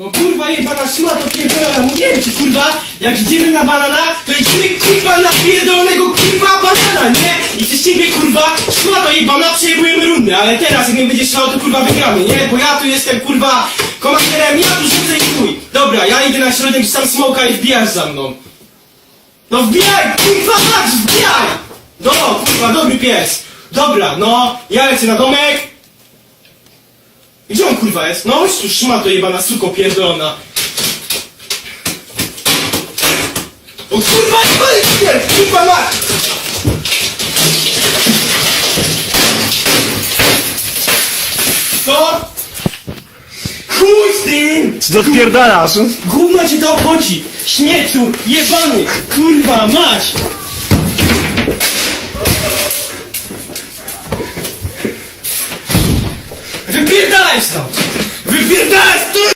No kurwa jebana szmato pierdolona, mówiłem ci kurwa, jak idziemy na banana, to idziemy kurwa na pierdolonego kurwa banana, nie? I przez ciebie kurwa szmato jebana przejmujemy rundę, ale teraz jak nie będziesz szał, to kurwa wygramy, nie? Bo ja tu jestem kurwa komanderem, ja tu rzucę i chuj. Dobra, ja idę na środek, sam smoka i wbijasz za mną. No wbijaj, kurwa mać, wbijaj! No kurwa, dobry pies. Dobra, no, ja lecę na domek. Gdzie on kurwa jest? No chodź tu szmato jebana suko pierdolona. O kurwa nie, kurwa ma! Co? Chuj z tym! Co odpierdalasz? Gówno cię to obchodzi! Śmieciu, jebany, kurwa mać!